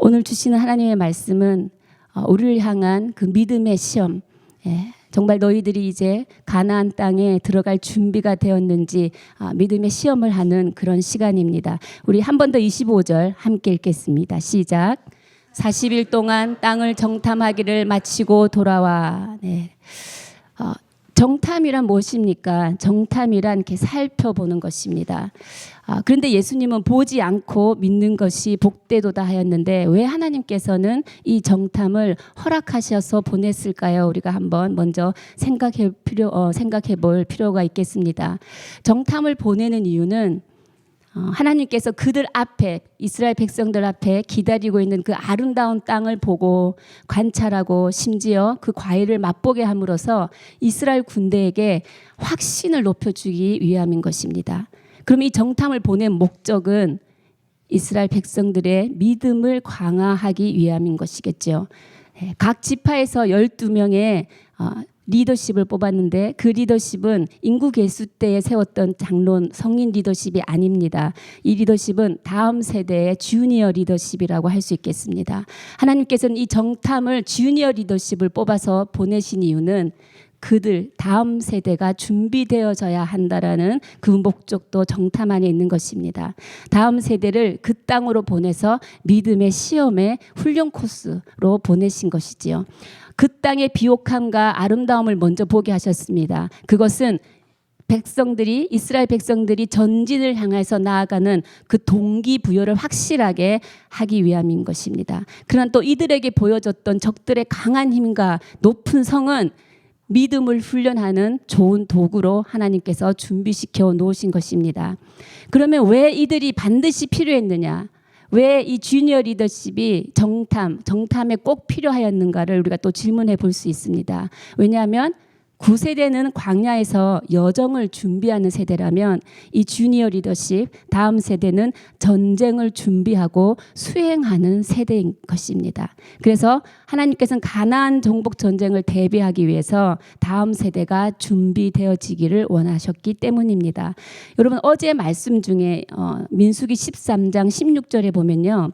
오늘 주시는 하나님의 말씀은 우리를 향한 그 믿음의 시험, 정말 너희들이 이제 가나안 땅에 들어갈 준비가 되었는지 믿음의 시험을 하는 그런 시간입니다. 우리 한 번 더 25절 함께 읽겠습니다. 시작. 40일 동안 땅을 정탐하기를 마치고 돌아와. 정탐이란 무엇입니까? 정탐이란 이렇게 살펴보는 것입니다. 그런데 예수님은 보지 않고 믿는 것이 복되도다 하였는데 왜 하나님께서는 이 정탐을 허락하셔서 보냈을까요? 우리가 한번 먼저 생각해 볼 필요가 있겠습니다. 정탐을 보내는 이유는 하나님께서 그들 앞에, 이스라엘 백성들 앞에 기다리고 있는 그 아름다운 땅을 보고 관찰하고 심지어 그 과일을 맛보게 함으로써 이스라엘 군대에게 확신을 높여주기 위함인 것입니다. 그럼 이 정탐을 보낸 목적은 이스라엘 백성들의 믿음을 강화하기 위함인 것이겠죠. 각 지파에서 12명의 리더십을 뽑았는데 그 리더십은 인구 계수 때에 세웠던 장론 성인 리더십이 아닙니다. 이 리더십은 다음 세대의 주니어 리더십이라고 할 수 있겠습니다. 하나님께서는 이 정탐을 주니어 리더십을 뽑아서 보내신 이유는 그들 다음 세대가 준비되어져야 한다라는 그 목적도 정탐 안에 있는 것입니다. 다음 세대를 그 땅으로 보내서 믿음의 시험의 훈련 코스로 보내신 것이지요. 그 땅의 비옥함과 아름다움을 먼저 보게 하셨습니다. 그것은 백성들이, 이스라엘 백성들이 전진을 향해서 나아가는 그 동기부여를 확실하게 하기 위함인 것입니다. 그러나 또 이들에게 보여줬던 적들의 강한 힘과 높은 성은 믿음을 훈련하는 좋은 도구로 하나님께서 준비시켜 놓으신 것입니다. 그러면 왜 이들이 반드시 필요했느냐? 왜 이 주니어 리더십이 정탐에 꼭 필요하였는가를 우리가 또 질문해 볼 수 있습니다. 왜냐하면 9세대는 광야에서 여정을 준비하는 세대라면 이 주니어 리더십, 다음 세대는 전쟁을 준비하고 수행하는 세대인 것입니다. 그래서 하나님께서는 가나안 정복 전쟁을 대비하기 위해서 다음 세대가 준비되어지기를 원하셨기 때문입니다. 여러분 어제 말씀 중에 민수기 13장 16절에 보면요.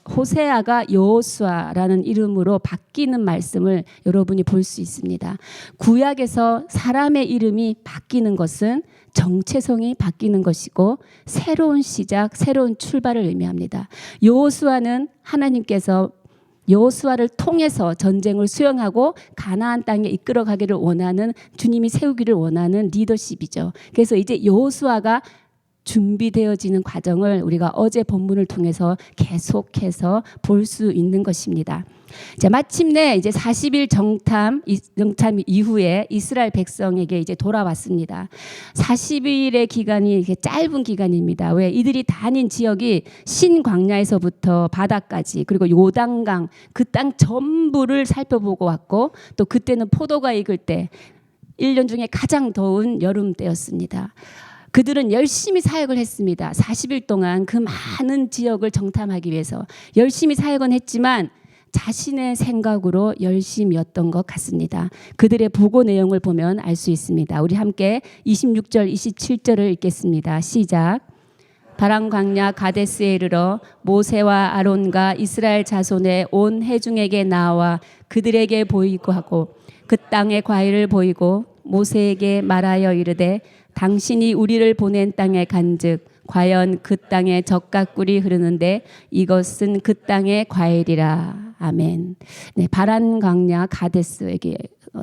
호세아가 여호수아라는 이름으로 바뀌는 말씀을 여러분이 볼 수 있습니다. 구약에서 사람의 이름이 바뀌는 것은 정체성이 바뀌는 것이고 새로운 시작, 새로운 출발을 의미합니다. 여호수아는 하나님께서 여호수아를 통해서 전쟁을 수행하고 가나안 땅에 이끌어가기를 원하는, 주님이 세우기를 원하는 리더십이죠. 그래서 이제 여호수아가 준비되어지는 과정을 우리가 어제 본문을 통해서 계속해서 볼 수 있는 것입니다. 자, 마침내 이제 40일 정탐 이후에 이스라엘 백성에게 이제 돌아왔습니다. 40일의 기간이 이렇게 짧은 기간입니다. 왜? 이들이 다닌 지역이 신광야에서부터 바다까지 그리고 요단강 그 땅 전부를 살펴보고 왔고 또 그때는 포도가 익을 때 1년 중에 가장 더운 여름 때였습니다. 그들은 열심히 사역을 했습니다. 40일 동안 그 많은 지역을 정탐하기 위해서 열심히 사역은 했지만 자신의 생각으로 열심이었던 것 같습니다. 그들의 보고 내용을 보면 알 수 있습니다. 우리 함께 26절, 27절을 읽겠습니다. 시작. 바람 광야 가데스에 이르러 모세와 아론과 이스라엘 자손의 온 회중에게 나와 그들에게 보이고 하고 그 땅의 과일을 보이고 모세에게 말하여 이르되 당신이 우리를 보낸 땅에 간즉 과연 그 땅에 젖과 꿀이 흐르는데 이것은 그 땅의 과일이라. 아멘. 네, 바란 광야 가데스에게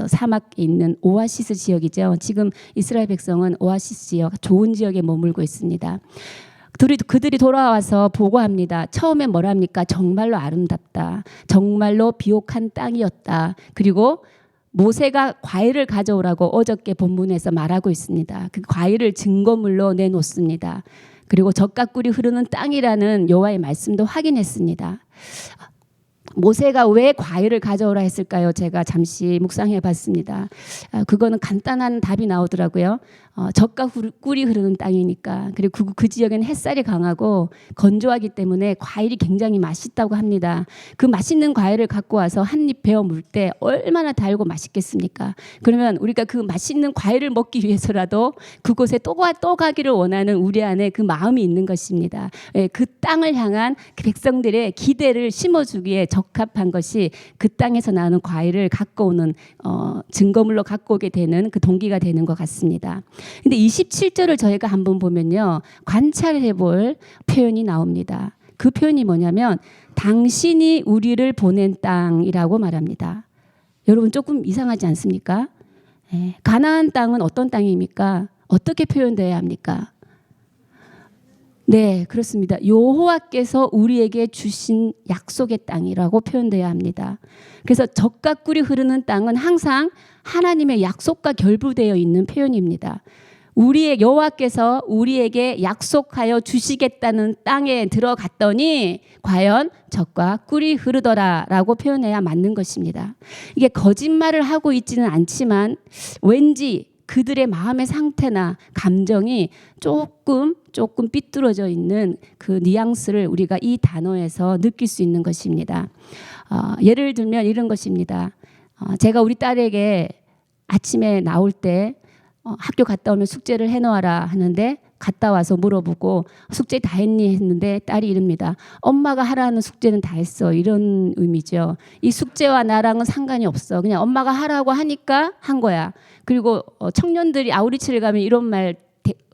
사막에 있는 오아시스 지역이죠. 지금 이스라엘 백성은 오아시스 지역, 좋은 지역에 머물고 있습니다. 그들이 돌아와서 보고합니다. 처음에 뭐랍니까? 정말로 아름답다. 정말로 비옥한 땅이었다. 그리고 모세가 과일을 가져오라고 어저께 본문에서 말하고 있습니다. 그 과일을 증거물로 내놓습니다. 그리고 젖과 꿀이 흐르는 땅이라는 여호와의 말씀도 확인했습니다. 모세가 왜 과일을 가져오라 했을까요? 제가 잠시 묵상해 봤습니다. 그거는 간단한 답이 나오더라고요. 젖과 꿀이 흐르는 땅이니까. 그리고 그 지역에는 햇살이 강하고 건조하기 때문에 과일이 굉장히 맛있다고 합니다. 그 맛있는 과일을 갖고 와서 한 입 베어 물 때 얼마나 달고 맛있겠습니까? 그러면 우리가 그 맛있는 과일을 먹기 위해서라도 그곳에 또 가기를 원하는 우리 안에 그 마음이 있는 것입니다. 그 땅을 향한 그 백성들의 기대를 심어주기에 적합한 것이 그 땅에서 나는 과일을 갖고 오는 증거물로 갖고 오게 되는 그 동기가 되는 것 같습니다. 근데 27절을 저희가 한번 보면요, 관찰해 볼 표현이 나옵니다. 그 표현이 뭐냐면 당신이 우리를 보낸 땅이라고 말합니다. 여러분 조금 이상하지 않습니까? 가나안 땅은 어떤 땅입니까? 어떻게 표현되어야 합니까? 네, 그렇습니다. 여호와께서 우리에게 주신 약속의 땅이라고 표현되어야 합니다. 그래서 젖과 꿀이 흐르는 땅은 항상 하나님의 약속과 결부되어 있는 표현입니다. 우리의 여호와께서 우리에게 약속하여 주시겠다는 땅에 들어갔더니 과연 젖과 꿀이 흐르더라라고 표현해야 맞는 것입니다. 이게 거짓말을 하고 있지는 않지만 왠지 그들의 마음의 상태나 감정이 조금 삐뚤어져 있는 그 뉘앙스를 우리가 이 단어에서 느낄 수 있는 것입니다. 예를 들면 이런 것입니다. 제가 우리 딸에게 아침에 나올 때 학교 갔다 오면 숙제를 해놓아라 하는데 갔다 와서 물어보고 숙제 다 했니 했는데 딸이 이럽니다. 엄마가 하라는 숙제는 다 했어. 이런 의미죠. 이 숙제와 나랑은 상관이 없어. 그냥 엄마가 하라고 하니까 한 거야. 그리고 청년들이 아우리치를 가면 이런 말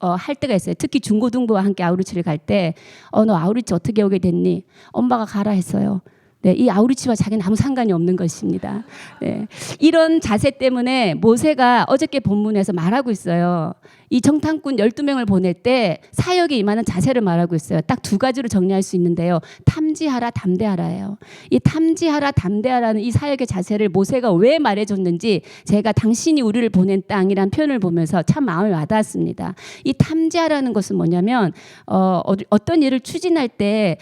할 때가 있어요. 특히 중고등부와 함께 아우리치를 갈 때 너 아우리치 어떻게 오게 됐니? 엄마가 가라 했어요. 네, 이 아우리치와 자기는 아무 상관이 없는 것입니다. 네, 이런 자세 때문에 모세가 어저께 본문에서 말하고 있어요. 이 정탐꾼 12명을 보낼 때 사역에 임하는 자세를 말하고 있어요. 딱 두 가지로 정리할 수 있는데요. 탐지하라, 담대하라예요. 이 탐지하라, 담대하라는 이 사역의 자세를 모세가 왜 말해줬는지 제가 당신이 우리를 보낸 땅이란 표현을 보면서 참 마음에 와닿았습니다. 이 탐지하라는 것은 뭐냐면 어떤 일을 추진할 때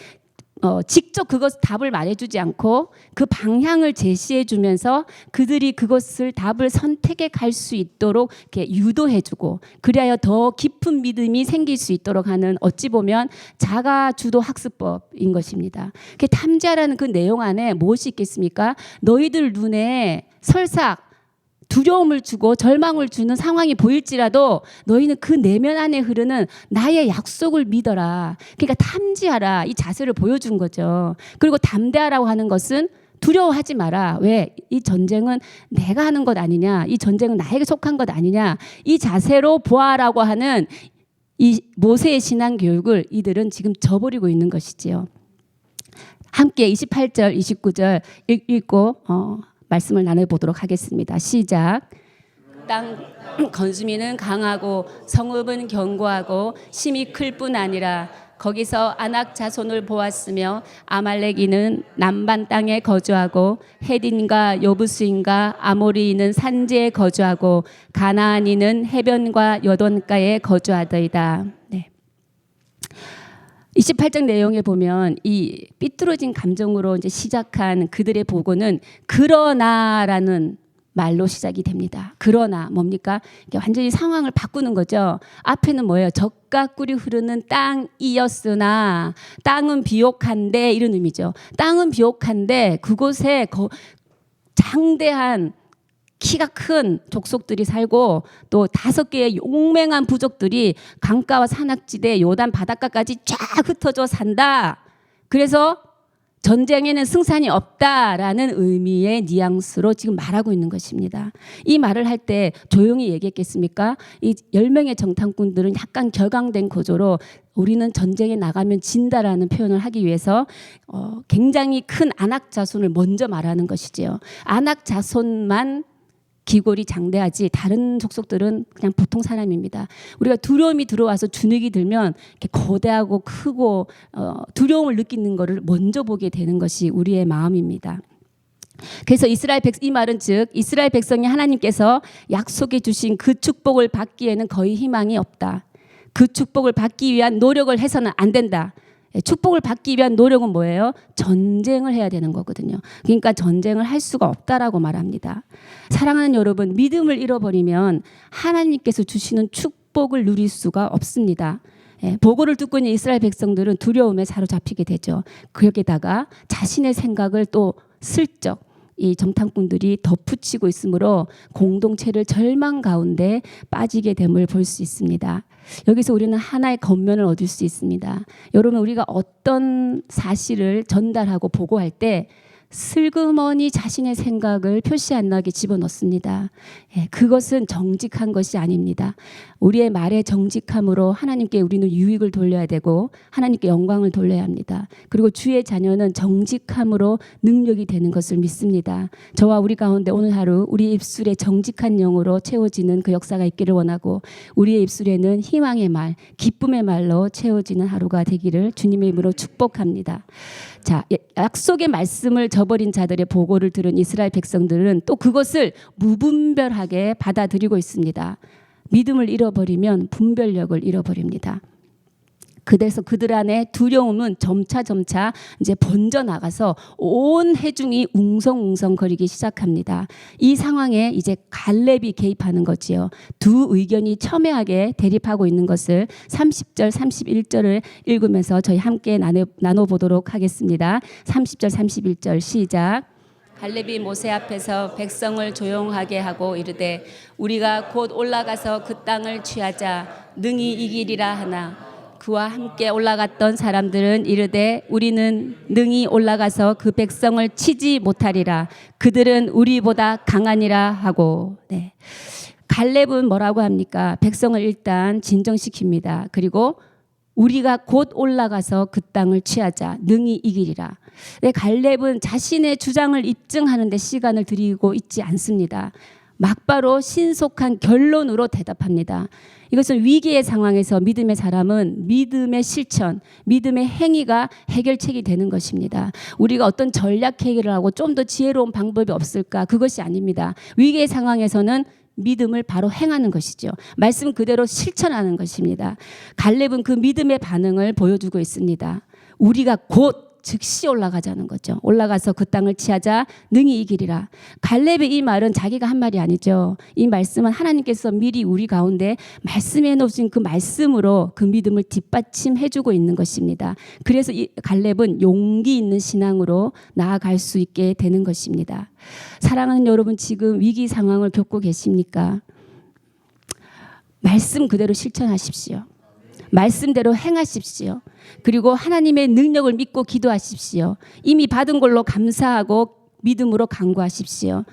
직접 그것 답을 말해주지 않고 그 방향을 제시해주면서 그들이 그것을 답을 선택해 갈 수 있도록 이렇게 유도해주고 그리하여 더 깊은 믿음이 생길 수 있도록 하는 어찌 보면 자가주도 학습법인 것입니다. 탐지하라는 그 내용 안에 무엇이 있겠습니까? 너희들 눈에 설사 두려움을 주고 절망을 주는 상황이 보일지라도 너희는 그 내면 안에 흐르는 나의 약속을 믿어라. 그러니까 탐지하라. 이 자세를 보여준 거죠. 그리고 담대하라고 하는 것은 두려워하지 마라. 왜? 이 전쟁은 내가 하는 것 아니냐. 이 전쟁은 나에게 속한 것 아니냐. 이 자세로 보아라고 하는 이 모세의 신앙 교육을 이들은 지금 저버리고 있는 것이지요. 함께 28절, 29절 읽고 말씀을 나눠보도록 하겠습니다. 시작. 땅 건수미는 강하고 성읍은 견고하고 심이 클 뿐 아니라 거기서 아낙 자손을 보았으며 아말렉인은 남반 땅에 거주하고 헷인과 여부스인과 아모리인은 산지에 거주하고 가나안인은 해변과 여돈가에 거주하더이다. 네. 28장 내용에 보면 이 삐뚤어진 감정으로 이제 시작한 그들의 보고는 그러나라는 말로 시작이 됩니다. 그러나 뭡니까? 완전히 상황을 바꾸는 거죠. 앞에는 뭐예요? 젖과 꿀이 흐르는 땅이었으나 땅은 비옥한데 이런 의미죠. 땅은 비옥한데 그곳에 장대한 키가 큰 족속들이 살고 또 5개의 용맹한 부족들이 강가와 산악지대 요단 바닷가까지 쫙 흩어져 산다. 그래서 전쟁에는 승산이 없다라는 의미의 뉘앙스로 지금 말하고 있는 것입니다. 이 말을 할 때 조용히 얘기했겠습니까? 이 10명의 정탐꾼들은 약간 격앙된 구조로 우리는 전쟁에 나가면 진다라는 표현을 하기 위해서 굉장히 큰 아낙 자손을 먼저 말하는 것이지요. 아낙 자손만 기골이 장대하지 다른 족속들은 그냥 보통 사람입니다. 우리가 두려움이 들어와서 주눅이 들면 이렇게 거대하고 크고 두려움을 느끼는 것을 먼저 보게 되는 것이 우리의 마음입니다. 그래서 이 말은 즉 이스라엘 백성이 하나님께서 약속해 주신 그 축복을 받기에는 거의 희망이 없다. 그 축복을 받기 위한 노력을 해서는 안 된다. 축복을 받기 위한 노력은 뭐예요? 전쟁을 해야 되는 거거든요. 그러니까 전쟁을 할 수가 없다라고 말합니다. 사랑하는 여러분, 믿음을 잃어버리면 하나님께서 주시는 축복을 누릴 수가 없습니다. 보고를 듣고 있는 이스라엘 백성들은 두려움에 사로잡히게 되죠. 거기에다가 자신의 생각을 또 슬쩍 이 정탐꾼들이 덧붙이고 있으므로 공동체를 절망 가운데 빠지게 됨을 볼 수 있습니다. 여기서 우리는 하나의 겉면을 얻을 수 있습니다. 여러분, 우리가 어떤 사실을 전달하고 보고할 때 슬그머니 자신의 생각을 표시 안 나게 집어넣습니다. 그것은 정직한 것이 아닙니다. 우리의 말의 정직함으로 하나님께 우리는 유익을 돌려야 되고 하나님께 영광을 돌려야 합니다. 그리고 주의 자녀는 정직함으로 능력이 되는 것을 믿습니다. 저와 우리 가운데 오늘 하루 우리 입술에 정직한 영으로 채워지는 그 역사가 있기를 원하고 우리의 입술에는 희망의 말, 기쁨의 말로 채워지는 하루가 되기를 주님의 이름으로 축복합니다. 자, 약속의 말씀을 저버린 자들의 보고를 들은 이스라엘 백성들은 또 그것을 무분별하게 받아들이고 있습니다. 믿음을 잃어버리면 분별력을 잃어버립니다. 그래서 그들 안에 두려움은 점차 이제 번져 나가서 온 회중이 웅성웅성거리기 시작합니다. 이 상황에 이제 갈렙이 개입하는 거지요. 두 의견이 첨예하게 대립하고 있는 것을 30절, 31절을 읽으면서 저희 함께 나눠보도록 하겠습니다. 30절, 31절 시작. 갈렙이 모세 앞에서 백성을 조용하게 하고 이르되 우리가 곧 올라가서 그 땅을 취하자 능히 이기리라 하나 그와 함께 올라갔던 사람들은 이르되 우리는 능히 올라가서 그 백성을 치지 못하리라 그들은 우리보다 강하니라 하고. 갈렙은 뭐라고 합니까? 백성을 일단 진정시킵니다. 그리고 우리가 곧 올라가서 그 땅을 취하자 능히 이기리라. 갈렙은 자신의 주장을 입증하는 데 시간을 들이고 있지 않습니다. 막바로 신속한 결론으로 대답합니다. 이것은 위기의 상황에서 믿음의 사람은 믿음의 실천, 믿음의 행위가 해결책이 되는 것입니다. 우리가 어떤 전략 해결을 하고 좀 더 지혜로운 방법이 없을까? 그것이 아닙니다. 위기의 상황에서는 믿음을 바로 행하는 것이죠. 말씀 그대로 실천하는 것입니다. 갈렙은 그 믿음의 반응을 보여주고 있습니다. 우리가 곧 즉시 올라가자는 거죠. 올라가서 그 땅을 취하자 능히 이기리라. 갈렙의 이 말은 자기가 한 말이 아니죠. 이 말씀은 하나님께서 미리 우리 가운데 말씀해 놓으신 그 말씀으로 그 믿음을 뒷받침해주고 있는 것입니다. 그래서 이 갈렙은 용기 있는 신앙으로 나아갈 수 있게 되는 것입니다. 사랑하는 여러분, 지금 위기 상황을 겪고 계십니까? 말씀 그대로 실천하십시오. 말씀대로 행하십시오. 그리고 하나님의 능력을 믿고 기도하십시오. 이미 받은 걸로 감사하고 믿음으로 간구하십시오.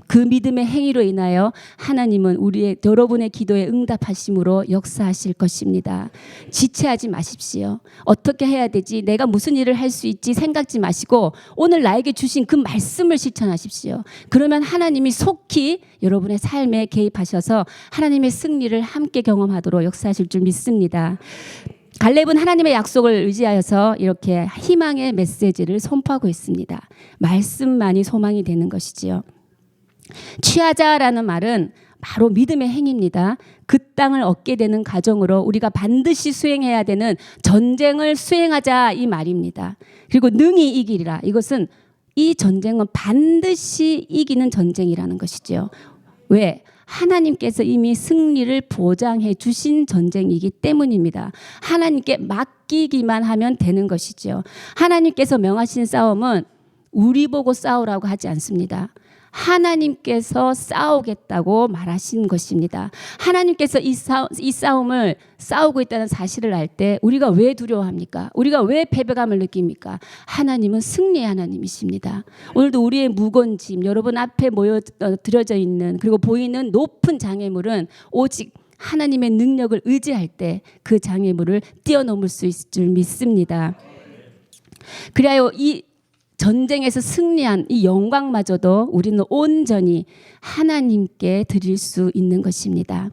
그 믿음의 행위로 인하여 하나님은 여러분의 기도에 응답하심으로 역사하실 것입니다. 지체하지 마십시오. 어떻게 해야 되지? 내가 무슨 일을 할 수 있지? 생각지 마시고 오늘 나에게 주신 그 말씀을 실천하십시오. 그러면 하나님이 속히 여러분의 삶에 개입하셔서 하나님의 승리를 함께 경험하도록 역사하실 줄 믿습니다. 갈렙은 하나님의 약속을 의지하여서 이렇게 희망의 메시지를 선포하고 있습니다. 말씀만이 소망이 되는 것이지요. 취하자라는 말은 바로 믿음의 행위입니다. 그 땅을 얻게 되는 과정으로 우리가 반드시 수행해야 되는 전쟁을 수행하자 이 말입니다. 그리고 능히 이기리라. 이것은 이 전쟁은 반드시 이기는 전쟁이라는 것이죠. 왜? 하나님께서 이미 승리를 보장해 주신 전쟁이기 때문입니다. 하나님께 맡기기만 하면 되는 것이죠. 하나님께서 명하신 싸움은 우리 보고 싸우라고 하지 않습니다. 하나님께서 싸우겠다고 말하신 것입니다. 하나님께서 이 싸움을 싸우고 있다는 사실을 알 때 우리가 왜 두려워합니까? 우리가 왜 패배감을 느낍니까? 하나님은 승리의 하나님이십니다. 오늘도 우리의 무거운 짐, 여러분 앞에 드려져 있는 그리고 보이는 높은 장애물은 오직 하나님의 능력을 의지할 때 그 장애물을 뛰어넘을 수 있을 줄 믿습니다. 그리하여 이 전쟁에서 승리한 이 영광마저도 우리는 온전히 하나님께 드릴 수 있는 것입니다.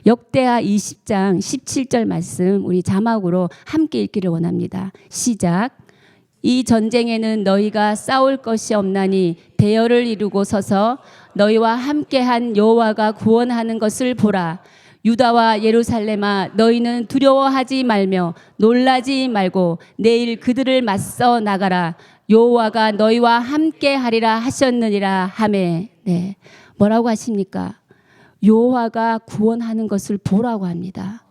역대하 20장 17절 말씀 우리 자막으로 함께 읽기를 원합니다. 시작. 이 전쟁에는 너희가 싸울 것이 없나니 대열을 이루고 서서 너희와 함께한 여호와가 구원하는 것을 보라. 유다와 예루살렘아 너희는 두려워하지 말며 놀라지 말고 내일 그들을 맞서 나가라. 여호와가 너희와 함께 하리라 하셨느니라 하매. 네. 뭐라고 하십니까? 여호와가 구원하는 것을 보라고 합니다.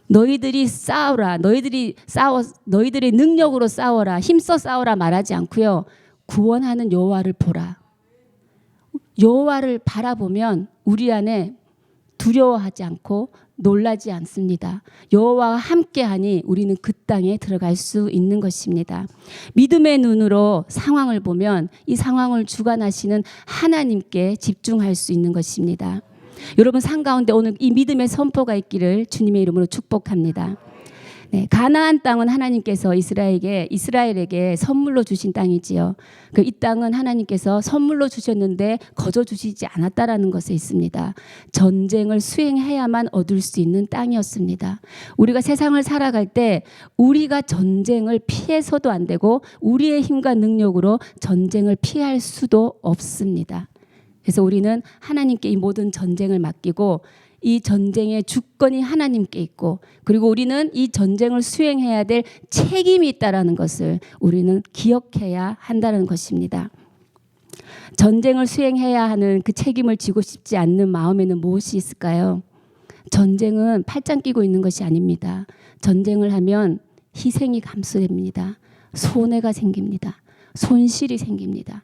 너희들이 싸우라. 너희들의 능력으로 싸워라. 힘써 싸워라 말하지 않고요. 구원하는 여호와를 보라. 여호와를 바라보면 우리 안에 두려워하지 않고 놀라지 않습니다. 여호와와 함께하니 우리는 그 땅에 들어갈 수 있는 것입니다. 믿음의 눈으로 상황을 보면 이 상황을 주관하시는 하나님께 집중할 수 있는 것입니다. 여러분 삶 가운데 오늘 이 믿음의 선포가 있기를 주님의 이름으로 축복합니다. 네, 가나안 땅은 하나님께서 이스라엘에게 선물로 주신 땅이지요. 이 땅은 하나님께서 선물로 주셨는데 거저 주시지 않았다라는 것에 있습니다. 전쟁을 수행해야만 얻을 수 있는 땅이었습니다. 우리가 세상을 살아갈 때 우리가 전쟁을 피해서도 안 되고 우리의 힘과 능력으로 전쟁을 피할 수도 없습니다. 그래서 우리는 하나님께 이 모든 전쟁을 맡기고 이 전쟁의 주권이 하나님께 있고 그리고 우리는 이 전쟁을 수행해야 될 책임이 있다는 것을 우리는 기억해야 한다는 것입니다. 전쟁을 수행해야 하는 그 책임을 지고 싶지 않는 마음에는 무엇이 있을까요? 전쟁은 팔짱 끼고 있는 것이 아닙니다. 전쟁을 하면 희생이 감수됩니다. 손해가 생깁니다. 손실이 생깁니다.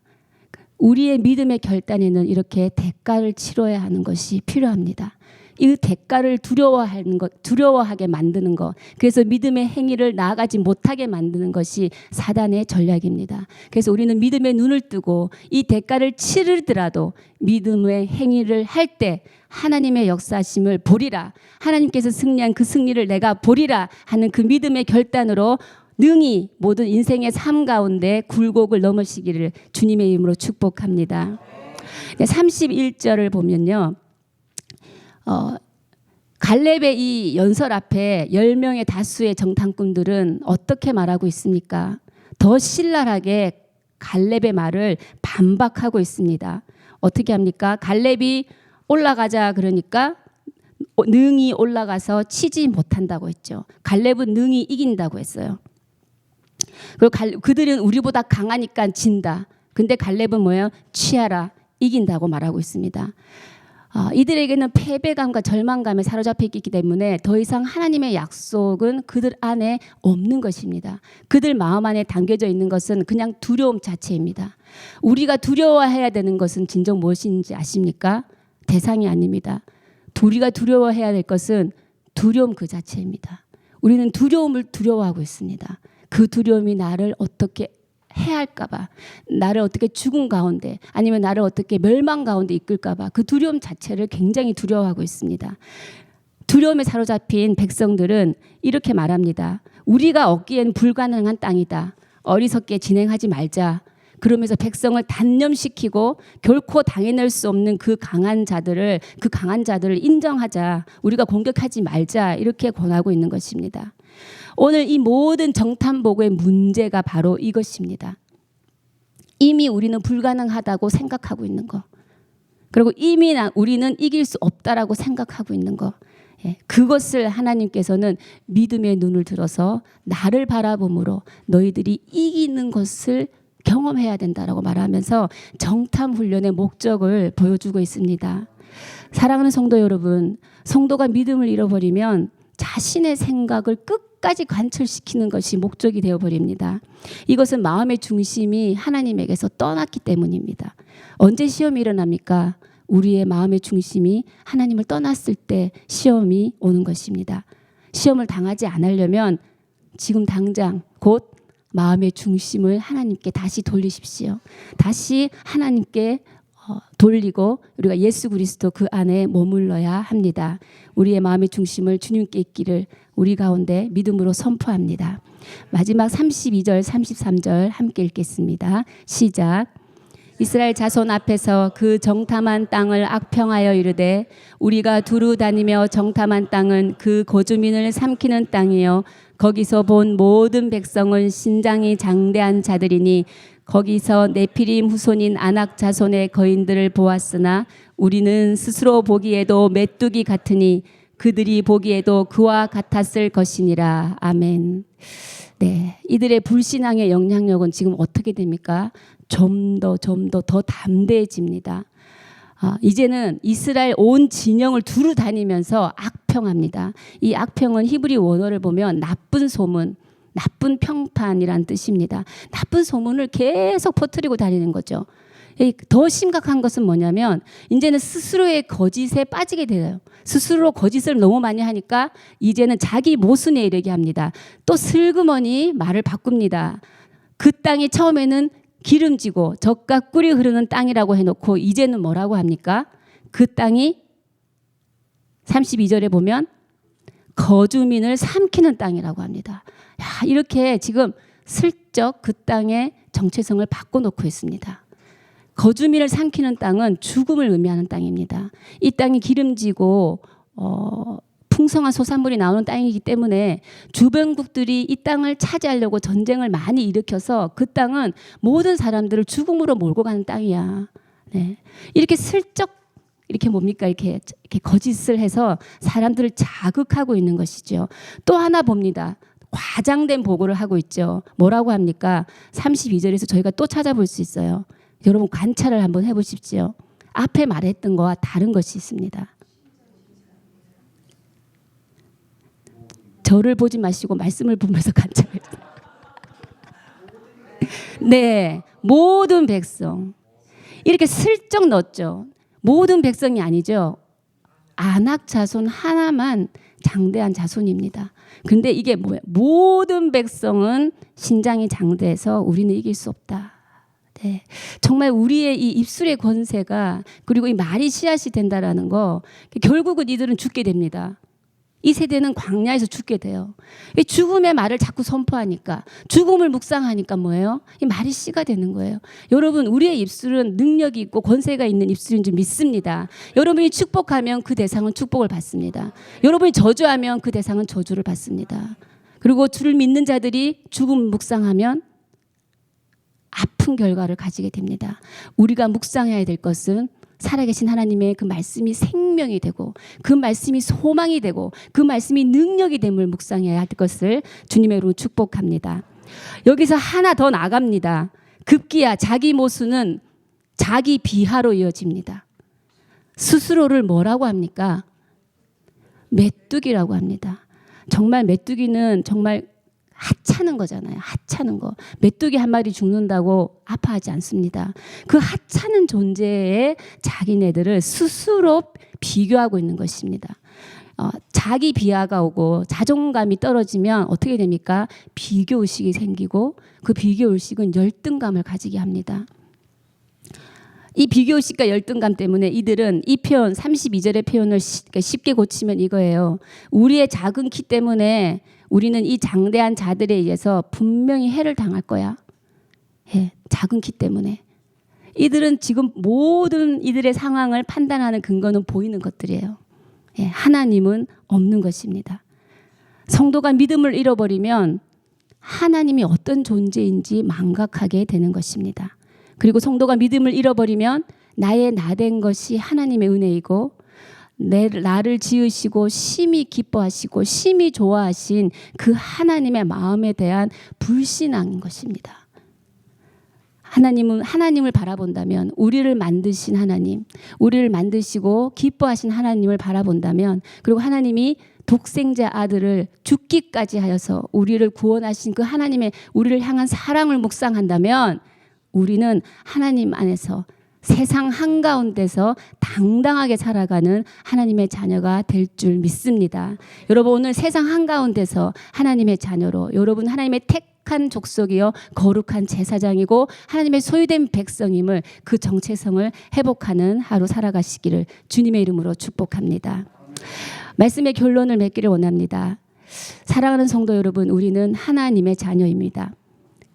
우리의 믿음의 결단에는 이렇게 대가를 치러야 하는 것이 필요합니다. 이 대가를 두려워하게 만드는 것, 그래서 믿음의 행위를 나아가지 못하게 만드는 것이 사단의 전략입니다. 그래서 우리는 믿음의 눈을 뜨고 이 대가를 치르더라도 믿음의 행위를 할 때 하나님의 역사심을 보리라. 하나님께서 승리한 그 승리를 내가 보리라 하는 그 믿음의 결단으로 능히 모든 인생의 삶 가운데 굴곡을 넘으시기를 주님의 이름으로 축복합니다. 31절을 보면요. 갈렙의 이 연설 앞에 10명의 다수의 정탐꾼들은 어떻게 말하고 있습니까? 더 신랄하게 갈렙의 말을 반박하고 있습니다. 어떻게 합니까? 갈렙이 올라가자 그러니까 능히 올라가서 치지 못한다고 했죠. 갈렙은 능히 이긴다고 했어요. 그리고 그들은 우리보다 강하니까 진다. 근데 갈렙은 뭐예요? 취하라, 이긴다고 말하고 있습니다. 이들에게는 패배감과 절망감에 사로잡혀 있기 때문에 더 이상 하나님의 약속은 그들 안에 없는 것입니다. 그들 마음 안에 담겨져 있는 것은 그냥 두려움 자체입니다. 우리가 두려워해야 되는 것은 진정 무엇인지 아십니까? 대상이 아닙니다. 우리가 두려워해야 될 것은 두려움 그 자체입니다. 우리는 두려움을 두려워하고 있습니다. 그 두려움이 나를 어떻게 해야 할까봐, 나를 어떻게 죽음 가운데 아니면 나를 어떻게 멸망 가운데 이끌까봐 그 두려움 자체를 굉장히 두려워하고 있습니다. 두려움에 사로잡힌 백성들은 이렇게 말합니다. 우리가 얻기엔 불가능한 땅이다. 어리석게 진행하지 말자. 그러면서 백성을 단념시키고 결코 당해낼 수 없는 그 강한 자들을 인정하자. 우리가 공격하지 말자. 이렇게 권하고 있는 것입니다. 오늘 이 모든 정탐복의 문제가 바로 이것입니다. 이미 우리는 불가능하다고 생각하고 있는 거. 그리고 이미 우리는 이길 수 없다라고 생각하고 있는 거. 그것을 하나님께서는 믿음의 눈을 들어서 나를 바라봄으로 너희들이 이기는 것을 경험해야 된다라고 말하면서 정탐 훈련의 목적을 보여주고 있습니다. 사랑하는 성도 여러분, 성도가 믿음을 잃어버리면 자신의 생각을 끝까지 관철시키는 것이 목적이 되어버립니다. 이것은 마음의 중심이 하나님에게서 떠났기 때문입니다. 언제 시험이 일어납니까? 우리의 마음의 중심이 하나님을 떠났을 때 시험이 오는 것입니다. 시험을 당하지 않으려면 지금 당장 곧 마음의 중심을 하나님께 다시 돌리십시오. 다시 하나님께 돌리고 우리가 예수 그리스도 그 안에 머물러야 합니다. 우리의 마음의 중심을 주님께 있기를 우리 가운데 믿음으로 선포합니다. 마지막 32절 33절 함께 읽겠습니다. 시작. 이스라엘 자손 앞에서 그 정탐한 땅을 악평하여 이르되 우리가 두루 다니며 정탐한 땅은 그 거주민을 삼키는 땅이요 거기서 본 모든 백성은 신장이 장대한 자들이니 거기서 네피림 후손인 아낙 자손의 거인들을 보았으나 우리는 스스로 보기에도 메뚜기 같으니 그들이 보기에도 그와 같았을 것이니라. 아멘. 네, 이들의 불신앙의 영향력은 지금 어떻게 됩니까? 좀 더 담대해집니다. 이제는 이스라엘 온 진영을 두루 다니면서 악평합니다. 이 악평은 히브리 원어를 보면 나쁜 소문, 나쁜 평판이란 뜻입니다. 나쁜 소문을 계속 퍼뜨리고 다니는 거죠. 더 심각한 것은 뭐냐면 이제는 스스로의 거짓에 빠지게 돼요. 스스로 거짓을 너무 많이 하니까 이제는 자기 모순에 이르게 합니다. 또 슬그머니 말을 바꿉니다. 그 땅이 처음에는 기름지고 젖과 꿀이 흐르는 땅이라고 해놓고 이제는 뭐라고 합니까? 그 땅이 32절에 보면 거주민을 삼키는 땅이라고 합니다. 야, 이렇게 지금 슬쩍 그 땅의 정체성을 바꿔놓고 있습니다. 거주민을 삼키는 땅은 죽음을 의미하는 땅입니다. 이 땅이 기름지고 풍성한 소산물이 나오는 땅이기 때문에 주변국들이 이 땅을 차지하려고 전쟁을 많이 일으켜서 그 땅은 모든 사람들을 죽음으로 몰고 가는 땅이야. 네. 이렇게 슬쩍 이렇게 뭡니까? 이렇게 거짓을 해서 사람들을 자극하고 있는 것이죠. 또 하나 봅니다. 과장된 보고를 하고 있죠. 뭐라고 합니까? 32절에서 저희가 또 찾아볼 수 있어요. 여러분 관찰을 한번 해보십시오. 앞에 말했던 거와 다른 것이 있습니다. 저를 보지 마시고 말씀을 보면서 관찰을. 네, 모든 백성. 이렇게 슬쩍 넣었죠. 모든 백성이 아니죠. 아낙 자손 하나만 장대한 자손입니다. 근데 이게 뭐예요? 모든 백성은 신장이 장대해서 우리는 이길 수 없다. 네. 정말 우리의 이 입술의 권세가 그리고 이 말이 씨앗이 된다라는 거 결국은 이들은 죽게 됩니다. 이 세대는 광야에서 죽게 돼요. 이 죽음의 말을 자꾸 선포하니까 죽음을 묵상하니까 뭐예요? 이 말이 씨가 되는 거예요. 여러분 우리의 입술은 능력이 있고 권세가 있는 입술인 줄 믿습니다. 여러분이 축복하면 그 대상은 축복을 받습니다. 여러분이 저주하면 그 대상은 저주를 받습니다. 그리고 주를 믿는 자들이 죽음 묵상하면 아픈 결과를 가지게 됩니다. 우리가 묵상해야 될 것은 살아계신 하나님의 그 말씀이 생명이 되고 그 말씀이 소망이 되고 그 말씀이 능력이 됨을 묵상해야 할 것을 주님의 이름으로 축복합니다. 여기서 하나 더 나갑니다. 급기야 자기 모순은 자기 비하로 이어집니다. 스스로를 뭐라고 합니까? 메뚜기라고 합니다. 정말 메뚜기는 정말 하찮은 거잖아요. 하찮은 거. 메뚜기 한 마리 죽는다고 아파하지 않습니다. 그 하찮은 존재에 자기네들을 스스로 비교하고 있는 것입니다. 자기 비하가 오고 자존감이 떨어지면 어떻게 됩니까? 비교의식이 생기고 그 비교의식은 열등감을 가지게 합니다. 이 비교의식과 열등감 때문에 이들은 이 표현 32절의 표현을 쉽게 고치면 이거예요. 우리의 작은 키 때문에 우리는 이 장대한 자들에 의해서 분명히 해를 당할 거야. 예, 작은 키 때문에. 이들은 지금 모든 이들의 상황을 판단하는 근거는 보이는 것들이에요. 예, 하나님은 없는 것입니다. 성도가 믿음을 잃어버리면 하나님이 어떤 존재인지 망각하게 되는 것입니다. 그리고 성도가 믿음을 잃어버리면 나의 나된 것이 하나님의 은혜이고 나를 지으시고 심히 기뻐하시고 심히 좋아하신 그 하나님의 마음에 대한 불신앙인 것입니다. 하나님은 하나님을 바라본다면 우리를 만드신 하나님, 우리를 만드시고 기뻐하신 하나님을 바라본다면 그리고 하나님이 독생자 아들을 죽기까지 하여서 우리를 구원하신 그 하나님의 우리를 향한 사랑을 묵상한다면 우리는 하나님 안에서 세상 한가운데서 당당하게 살아가는 하나님의 자녀가 될 줄 믿습니다. 여러분 오늘 세상 한가운데서 하나님의 자녀로 여러분 하나님의 택한 족속이요 거룩한 제사장이고 하나님의 소유된 백성임을 그 정체성을 회복하는 하루 살아가시기를 주님의 이름으로 축복합니다. 말씀의 결론을 맺기를 원합니다. 사랑하는 성도 여러분, 우리는 하나님의 자녀입니다.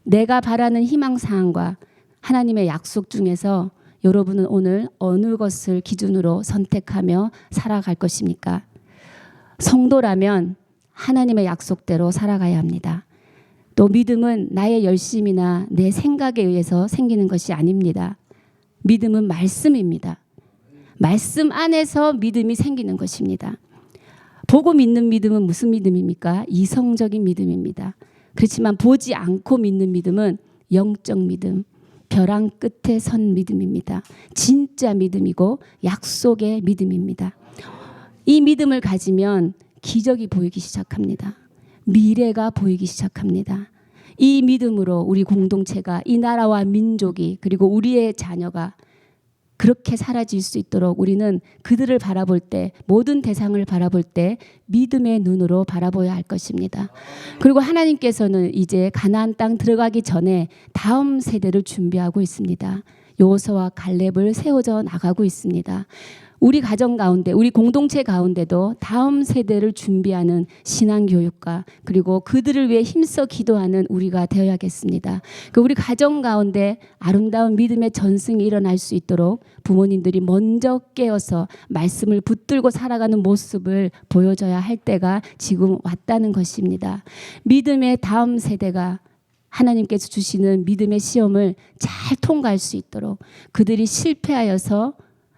내가 바라는 희망사항과 하나님의 약속 중에서 여러분은 오늘 어느 것을 기준으로 선택하며 살아갈 것입니까? 성도라면 하나님의 약속대로 살아가야 합니다. 또 믿음은 나의 열심이나 내 생각에 의해서 생기는 것이 아닙니다. 믿음은 말씀입니다. 말씀 안에서 믿음이 생기는 것입니다. 보고 믿는 믿음은 무슨 믿음입니까? 이성적인 믿음입니다. 그렇지만 보지 않고 믿는 믿음은 영적 믿음, 벼랑 끝에 선 믿음입니다. 진짜 믿음이고 약속의 믿음입니다. 이 믿음을 가지면 기적이 보이기 시작합니다. 미래가 보이기 시작합니다. 이 믿음으로 우리 공동체가, 이 나라와 민족이, 그리고 우리의 자녀가 그렇게 사라질 수 있도록 우리는 그들을 바라볼 때, 모든 대상을 바라볼 때 믿음의 눈으로 바라보아야 할 것입니다. 그리고 하나님께서는 이제 가나안 땅 들어가기 전에 다음 세대를 준비하고 있습니다. 여호수아와 갈렙을 세워져 나가고 있습니다. 우리 가정 가운데, 우리 공동체 가운데도 다음 세대를 준비하는 신앙교육과 그리고 그들을 위해 힘써 기도하는 우리가 되어야겠습니다. 우리 가정 가운데 아름다운 믿음의 전승이 일어날 수 있도록 부모님들이 먼저 깨어서 말씀을 붙들고 살아가는 모습을 보여줘야 할 때가 지금 왔다는 것입니다. 믿음의 다음 세대가 하나님께서 주시는 믿음의 시험을 잘 통과할 수 있도록, 그들이 실패하여서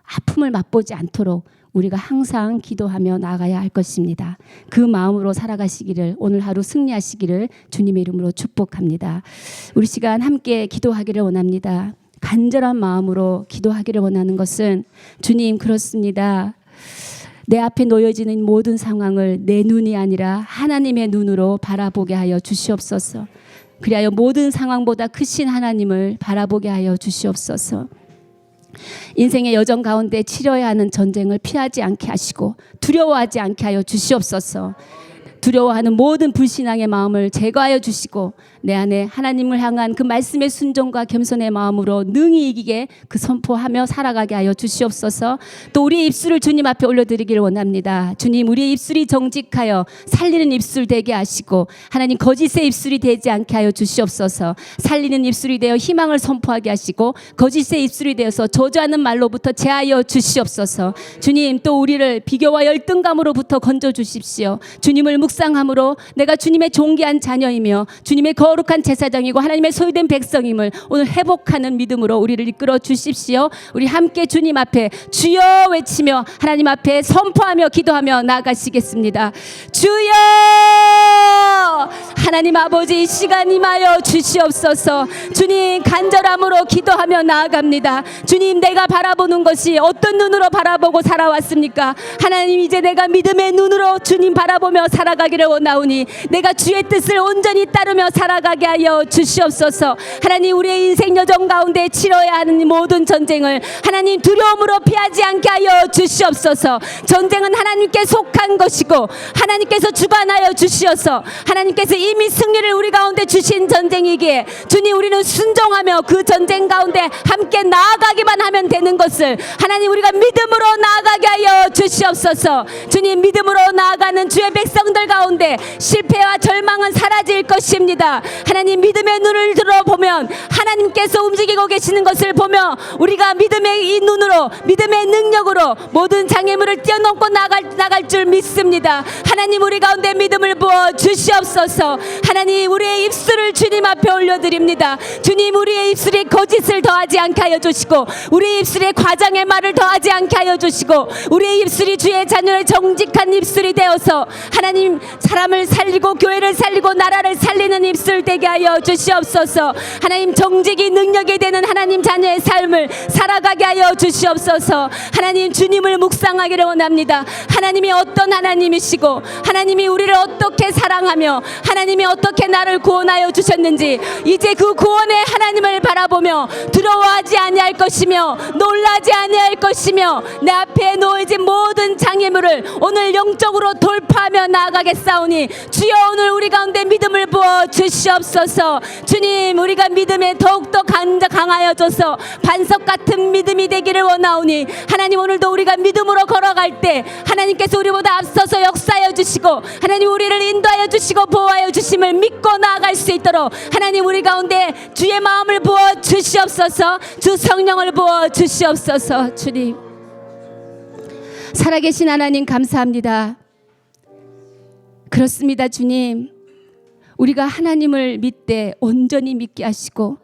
아픔을 맛보지 않도록 우리가 항상 기도하며 나아가야 할 것입니다. 그 마음으로 살아가시기를, 오늘 하루 승리하시기를 주님의 이름으로 축복합니다. 우리 시간 함께 기도하기를 원합니다. 간절한 마음으로 기도하기를 원하는 것은, 주님, 그렇습니다. 내 앞에 놓여지는 모든 상황을 내 눈이 아니라 하나님의 눈으로 바라보게 하여 주시옵소서. 그리하여 모든 상황보다 크신 하나님을 바라보게 하여 주시옵소서. 인생의 여정 가운데 치러야 하는 전쟁을 피하지 않게 하시고 두려워하지 않게 하여 주시옵소서. 두려워하는 모든 불신앙의 마음을 제거하여 주시고 내 안에 하나님을 향한 그 말씀의 순종과 겸손의 마음으로 능히 이기게 그 선포하며 살아가게 하여 주시옵소서. 또 우리의 입술을 주님 앞에 올려드리기를 원합니다. 주님, 우리의 입술이 정직하여 살리는 입술 되게 하시고 하나님, 거짓의 입술이 되지 않게 하여 주시옵소서. 살리는 입술이 되어 희망을 선포하게 하시고 거짓의 입술이 되어서 저주하는 말로부터 제하여 주시옵소서. 주님, 또 우리를 비교와 열등감으로부터 건져 주십시오. 주님을 묵상함으로 내가 주님의 존귀한 자녀이며 주님의 거룩한 제사장이고 하나님의 소유된 백성임을 오늘 회복하는 믿음으로 우리를 이끌어 주십시오. 우리 함께 주님 앞에 주여 외치며 하나님 앞에 선포하며 기도하며 나아가시겠습니다. 주여! 하나님 아버지, 이 시간 임하여 주시옵소서. 주님, 간절함으로 기도하며 나아갑니다. 주님, 내가 바라보는 것이 어떤 눈으로 바라보고 살아왔습니까? 하나님, 이제 내가 믿음의 눈으로 주님 바라보며 살아가기를 원하오니 내가 주의 뜻을 온전히 따르며 살아가게 하여 주시옵소서. 하나님, 우리의 인생 여정 가운데 치러야 하는 모든 전쟁을 하나님 두려움으로 피하지 않게 하여 주시옵소서. 전쟁은 하나님께 속한 것이고 하나님께서 주관하여 주시어서 하나님께서 이미 승리를 우리 가운데 주신 전쟁이기에 주님, 우리는 순종하며 그 전쟁 가운데 함께 나아가기만 하면 되는 것을 하나님, 우리가 믿음으로 나아가게 하여 주시옵소서. 주님, 믿음으로 나아가는 주의 백성들 가운데 실패와 절망은 사라질 것입니다. 하나님, 믿음의 눈을 들어보면 하나님께서 움직이고 계시는 것을 보며 우리가 믿음의 이 눈으로, 믿음의 능력으로 모든 장애물을 뛰어넘고 나갈 줄 믿습니다. 하나님, 우리 가운데 믿음을 부어 주시옵소서. 하나님, 우리의 입술을 주님 앞에 올려드립니다. 주님, 우리의 입술이 거짓을 더하지 않게 하여 주시고 우리의 입술에 과장의 말을 더하지 않게 하여 주시고 우리의 입술이 주의 자녀의 정직한 입술이 되어서 하나님, 사람을 살리고 교회를 살리고 나라를 살리는 입술 되게 하여 주시옵소서. 하나님, 정직이 능력이 되는 하나님 자녀의 삶을 살아가게 하여 주시옵소서. 하나님, 주님을 묵상하기를 원합니다. 하나님이 어떤 하나님이시고 하나님이 우리를 어떻게 사랑하며 하나님이 어떻게 나를 구원하여 주셨는지 이제 그 구원의 하나님을 바라보며 두려워하지 아니할 것이며 놀라지 아니할 것이며 내 앞에 놓여진 모든 장애물을 오늘 영적으로 돌파하며 나아가겠사오니 주여, 오늘 우리 가운데 믿음을 부어 주시옵소서. 주님, 우리가 믿음에 더욱더 강하여져서 반석 같은 믿음이 되기를 원하오니 하나님, 오늘도 우리가 믿음으로 걸어갈 때 하나님께서 우리보다 앞서서 역사하여 주시고 하나님, 우리를 인도하여 주시고 보호하여 주심을 믿고 나아갈 수 있도록 하나님, 우리 가운데 주의 마음을 부어 주시옵소서. 주 성령을 부어 주시옵소서. 주님, 살아계신 하나님, 감사합니다. 그렇습니다. 주님, 우리가 하나님을 믿되 온전히 믿게 하시고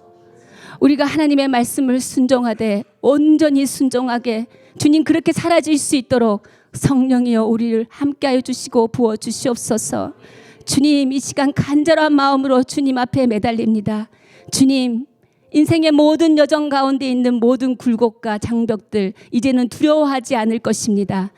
우리가 하나님의 말씀을 순종하되 온전히 순종하게 주님, 그렇게 살아질 수 있도록 성령이여 우리를 함께하여 주시고 부어 주시옵소서. 주님, 이 시간 간절한 마음으로 주님 앞에 매달립니다. 주님, 인생의 모든 여정 가운데 있는 모든 굴곡과 장벽들 이제는 두려워하지 않을 것입니다.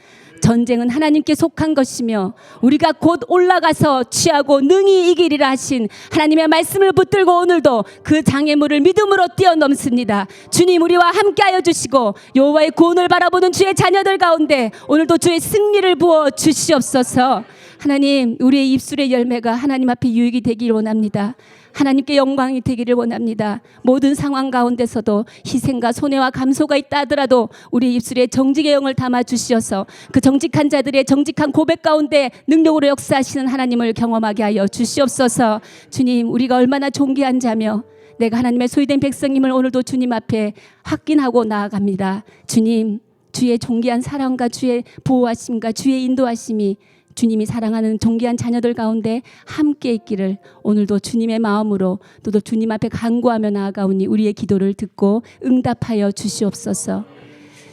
전쟁은 하나님께 속한 것이며 우리가 곧 올라가서 취하고 능히 이기리라 하신 하나님의 말씀을 붙들고 오늘도 그 장애물을 믿음으로 뛰어넘습니다. 주님, 우리와 함께하여 주시고 여호와의 구원을 바라보는 주의 자녀들 가운데 오늘도 주의 승리를 부어 주시옵소서. 하나님, 우리의 입술의 열매가 하나님 앞에 유익이 되기를 원합니다. 하나님께 영광이 되기를 원합니다. 모든 상황 가운데서도 희생과 손해와 감소가 있다 하더라도 우리 입술에 정직의 영을 담아 주시어서 그 정직한 자들의 정직한 고백 가운데 능력으로 역사하시는 하나님을 경험하게 하여 주시옵소서. 주님, 우리가 얼마나 존귀한 자며 내가 하나님의 소유된 백성임을 오늘도 주님 앞에 확인하고 나아갑니다. 주님, 주의 존귀한 사랑과 주의 보호하심과 주의 인도하심이 주님이 사랑하는 존귀한 자녀들 가운데 함께 있기를 오늘도 주님의 마음으로 또 주님 앞에 간구하며 나아가오니 우리의 기도를 듣고 응답하여 주시옵소서.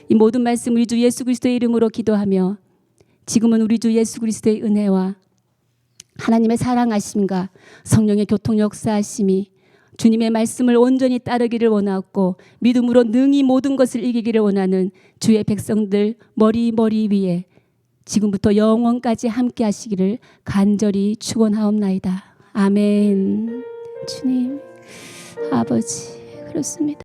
이 모든 말씀 우리 주 예수 그리스도의 이름으로 기도하며 지금은 우리 주 예수 그리스도의 은혜와 하나님의 사랑하심과 성령의 교통 역사하심이 주님의 말씀을 온전히 따르기를 원하고 믿음으로 능히 모든 것을 이기기를 원하는 주의 백성들 머리 위에 지금부터 영원까지 함께 하시기를 간절히 축원하옵나이다. 아멘. 주님, 아버지, 그렇습니다.